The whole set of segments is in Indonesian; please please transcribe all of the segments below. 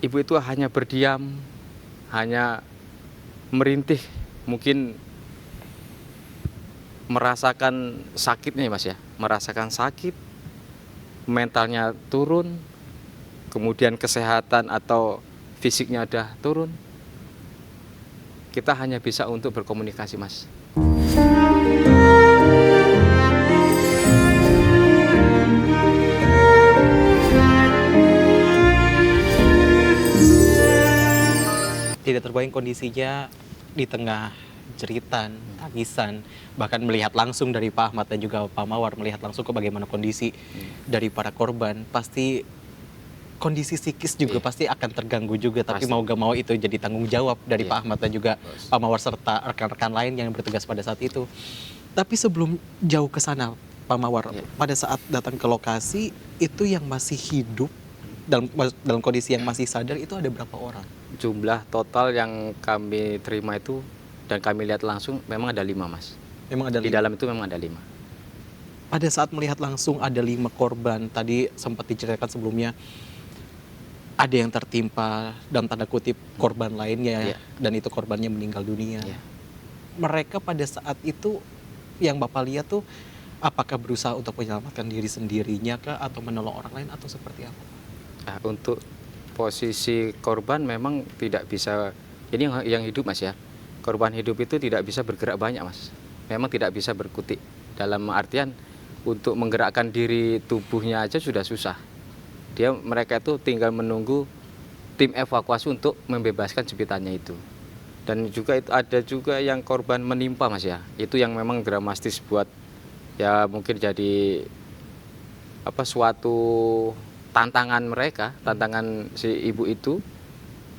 Ibu itu hanya berdiam, hanya merintih, mungkin merasakan sakitnya Mas ya, merasakan sakit, mentalnya turun, kemudian kesehatan atau fisiknya udah turun. Kita hanya bisa untuk berkomunikasi Mas. Tidak terbayang kondisinya di tengah jeritan, tangisan, bahkan melihat langsung dari Pak Ahmad dan juga Pak Mawar, melihat langsung ke bagaimana kondisi dari para korban. Pasti kondisi psikis juga pasti akan terganggu juga, tapi Pasti. mau gak mau itu jadi tanggung jawab dari Pak Ahmad dan juga Pak Mawar serta rekan-rekan lain yang bertugas pada saat itu. Tapi sebelum jauh ke sana, Pak Mawar, pada saat datang ke lokasi itu yang masih hidup dalam kondisi yang masih sadar itu ada berapa orang? Jumlah total yang kami terima itu dan kami lihat langsung memang ada 5 Mas. Memang ada Di 5. dalam itu memang ada 5. Pada saat melihat langsung ada 5 korban, tadi sempat diceritakan sebelumnya, ada yang tertimpa dalam tanda kutip korban lainnya, dan itu korbannya meninggal dunia. Mereka pada saat itu yang Bapak lihat tuh, apakah berusaha untuk menyelamatkan diri sendirinya kah, atau menolong orang lain, atau seperti apa? Nah, untuk posisi korban memang tidak bisa, ini yang hidup Mas ya, korban hidup itu tidak bisa bergerak banyak Mas, memang tidak bisa berkutik, dalam artian untuk menggerakkan diri tubuhnya aja sudah susah. Mereka itu tinggal menunggu tim evakuasi untuk membebaskan jepitannya itu. Dan juga itu ada juga yang korban menimpa Mas ya, itu yang memang dramatis buat ya mungkin jadi suatu tantangan mereka, tantangan si ibu itu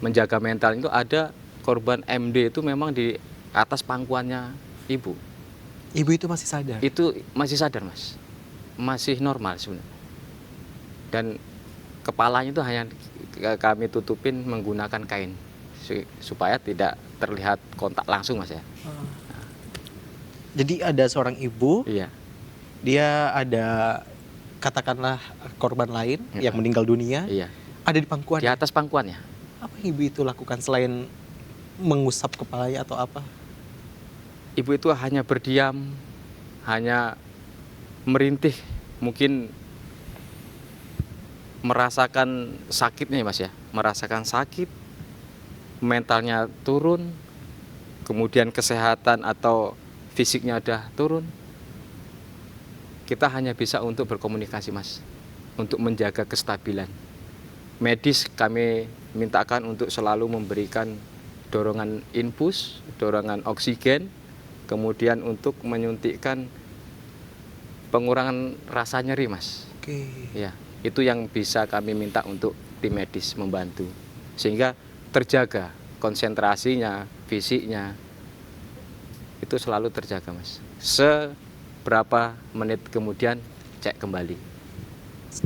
menjaga mental. Itu ada korban MD itu memang di atas pangkuannya ibu. Ibu itu masih sadar? Itu masih sadar Mas, masih normal sebenarnya. Dan kepalanya itu hanya kami tutupin menggunakan kain supaya tidak terlihat kontak langsung Mas ya. Jadi ada seorang ibu, dia ada katakanlah korban lain yang meninggal dunia, ada di pangkuan, di atas pangkuannya. Apa yang ibu itu lakukan selain mengusap kepalanya atau apa? Ibu itu hanya berdiam, hanya merintih, mungkin merasakan sakitnya Mas ya, merasakan sakit, mentalnya turun, kemudian kesehatan atau fisiknya udah turun. Kita hanya bisa untuk berkomunikasi Mas, untuk menjaga kestabilan. Medis kami mintakan untuk selalu memberikan dorongan infus, dorongan oksigen, kemudian untuk menyuntikkan pengurangan rasa nyeri Mas. Ya, itu yang bisa kami minta untuk tim medis membantu, sehingga terjaga konsentrasinya, fisiknya, itu selalu terjaga Mas. Berapa menit kemudian cek kembali.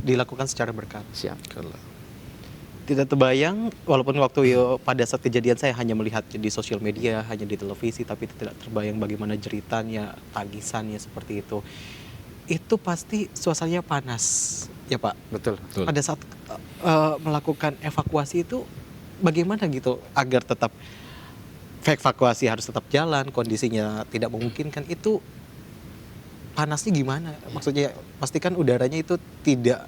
Dilakukan secara berkala. Siap. Tidak terbayang, walaupun waktu pada saat kejadian saya hanya melihat di sosial media, hanya di televisi, tapi tidak terbayang bagaimana jeritannya, tangisannya seperti itu. Itu pasti suasananya panas, ya Pak? Betul. Pada saat melakukan evakuasi itu, bagaimana gitu agar tetap evakuasi harus tetap jalan, kondisinya tidak memungkinkan, itu panasnya gimana? Maksudnya pastikan udaranya itu tidak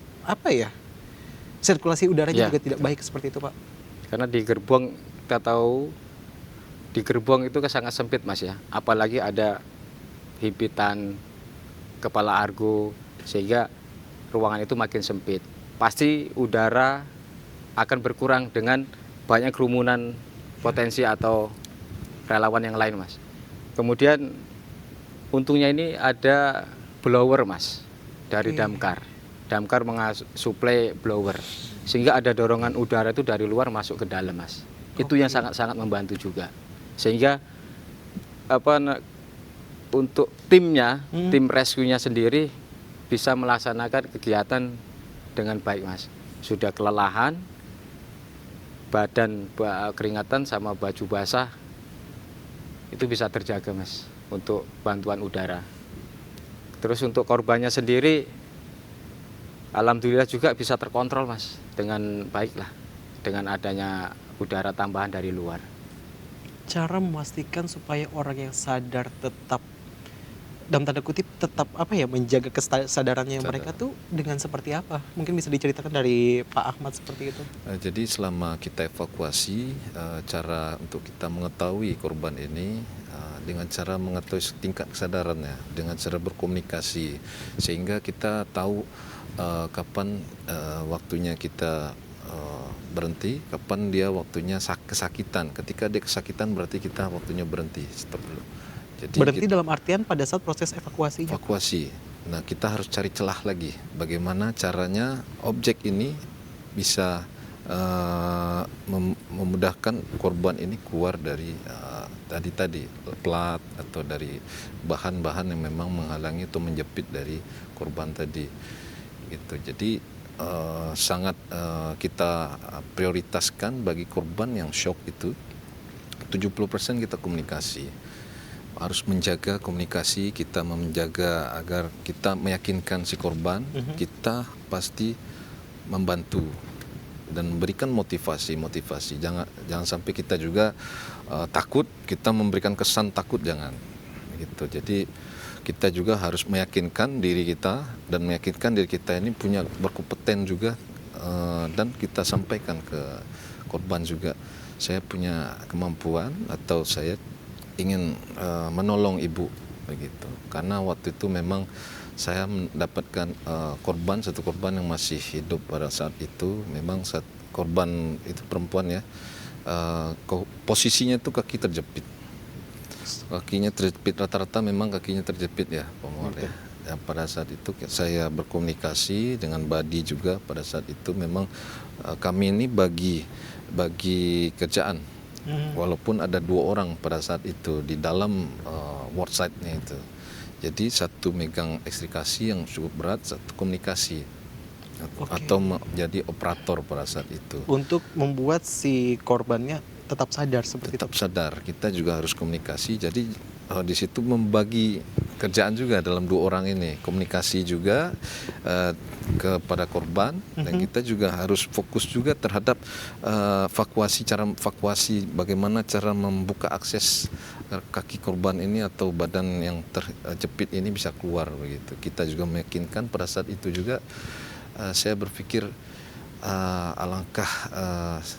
sirkulasi udaranya juga tidak baik seperti itu Pak. Karena di gerbong kita tahu di gerbong itu sangat sempit Mas ya, apalagi ada himpitan kepala argo sehingga ruangan itu makin sempit. Pasti udara akan berkurang dengan banyak kerumunan potensi atau relawan yang lain Mas. Kemudian untungnya ini ada blower Mas dari damkar. Damkar mengasuplai blower sehingga ada dorongan udara itu dari luar masuk ke dalam Mas. Itu yang sangat-sangat membantu juga. Sehingga untuk timnya, tim rescue-nya sendiri bisa melaksanakan kegiatan dengan baik Mas. Sudah kelelahan, badan keringatan sama baju basah itu bisa terjaga Mas untuk bantuan udara. Terus untuk korbannya sendiri alhamdulillah juga bisa terkontrol Mas dengan baik lah. dengan adanya udara tambahan dari luar. Cara memastikan supaya orang yang sadar tetap, dalam tanda kutip, tetap apa ya, menjaga kesadarannya mereka Sadar. tuh dengan seperti apa? Mungkin bisa diceritakan dari Pak Ahmad seperti itu. Jadi selama kita evakuasi, cara untuk kita mengetahui korban ini dengan cara mengetahui tingkat kesadarannya, dengan cara berkomunikasi, sehingga kita tahu kapan waktunya kita berhenti, kapan dia waktunya kesakitan. Ketika dia kesakitan berarti kita waktunya berhenti, stop dulu. Jadi Berhenti dalam artian pada saat proses evakuasinya. evakuasi. Nah, kita harus cari celah lagi. Bagaimana caranya objek ini bisa memudahkan korban ini keluar dari tadi plat atau dari bahan-bahan yang memang menghalangi atau menjepit dari korban tadi. Gitu. Jadi sangat kita prioritaskan bagi korban yang shock itu 70% kita komunikasi. Harus menjaga komunikasi, kita menjaga agar kita meyakinkan si korban, kita pasti membantu dan memberikan motivasi. Jangan sampai kita juga takut, kita memberikan kesan takut, jangan. Gitu. Jadi kita juga harus meyakinkan diri kita dan meyakinkan diri kita ini punya berkompeten juga, dan kita sampaikan ke korban juga, saya punya kemampuan atau saya ingin menolong ibu begitu. Karena waktu itu memang saya mendapatkan satu korban yang masih hidup pada saat itu. Memang saat korban itu perempuan ya, posisinya itu kaki terjepit. Kakinya terjepit, rata-rata memang kakinya terjepit ya, Pak Muar ya. Ya, pada saat itu saya berkomunikasi dengan Badi juga. Pada saat itu memang kami ini bagi kerjaan. Walaupun ada 2 orang pada saat itu di dalam worksite-nya itu. Jadi satu megang ekstrikasi yang cukup berat, satu komunikasi. Atau menjadi operator pada saat itu. Untuk membuat si korbannya tetap sadar seperti Tetap itu. sadar, kita juga harus komunikasi. Jadi di situ membagi kerjaan juga dalam 2 orang ini, komunikasi juga kepada korban, dan kita juga harus fokus juga terhadap cara evakuasi, bagaimana cara membuka akses kaki korban ini atau badan yang terjepit ini bisa keluar begitu. Kita juga meyakinkan pada saat itu juga saya berpikir alangkah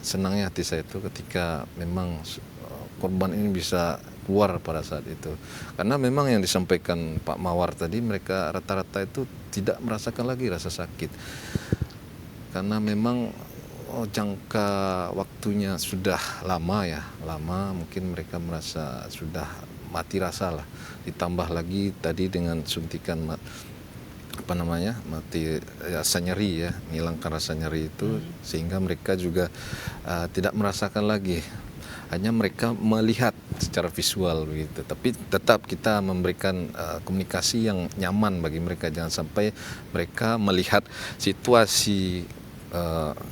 senangnya hati saya itu ketika memang korban ini bisa keluar pada saat itu. Karena memang yang disampaikan Pak Mawar tadi, mereka rata-rata itu tidak merasakan lagi rasa sakit. Karena memang jangka waktunya sudah lama ya, mungkin mereka merasa sudah mati rasa lah. Ditambah lagi tadi dengan suntikan mati rasa nyeri ya, menghilangkan rasa nyeri itu, sehingga mereka juga tidak merasakan lagi. Hanya mereka melihat secara visual begitu, tapi tetap kita memberikan komunikasi yang nyaman bagi mereka. Jangan sampai mereka melihat situasi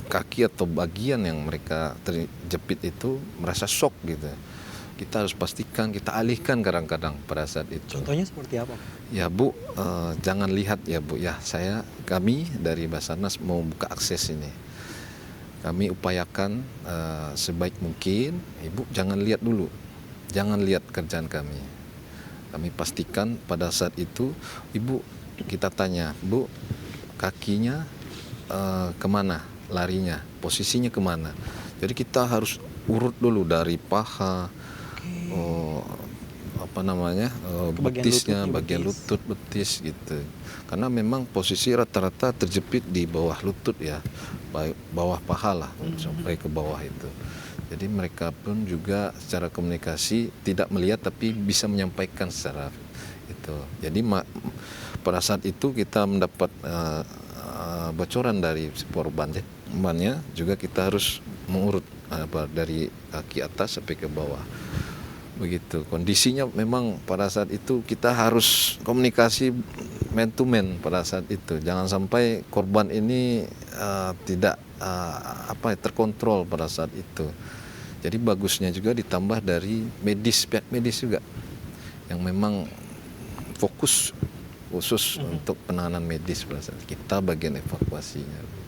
kaki atau bagian yang mereka terjepit itu merasa shock gitu. Kita harus pastikan, kita alihkan kadang-kadang pada saat itu. Contohnya seperti apa? Ya Bu, jangan lihat ya Bu, ya kami dari Basarnas mau buka akses ini. Kami upayakan sebaik mungkin, Ibu jangan lihat dulu, jangan lihat kerjaan kami. Kami pastikan pada saat itu, Ibu kita tanya, Bu kakinya kemana larinya, posisinya kemana. Jadi kita harus urut dulu dari paha, betisnya, bagian lutut, betis gitu. Karena memang posisi rata-rata terjepit di bawah lutut ya, bawah paha lah, sampai ke bawah itu. Jadi mereka pun juga secara komunikasi tidak melihat tapi bisa menyampaikan secara itu. Jadi pada saat itu kita mendapat bocoran dari si korbannya, juga kita harus mengurut dari kaki atas sampai ke bawah. Begitu kondisinya. Memang pada saat itu kita harus komunikasi man to man pada saat itu. Jangan sampai korban ini tidak terkontrol pada saat itu. Jadi bagusnya juga ditambah dari pihak medis juga yang memang fokus khusus untuk penanganan medis pada saat kita bagian evakuasinya.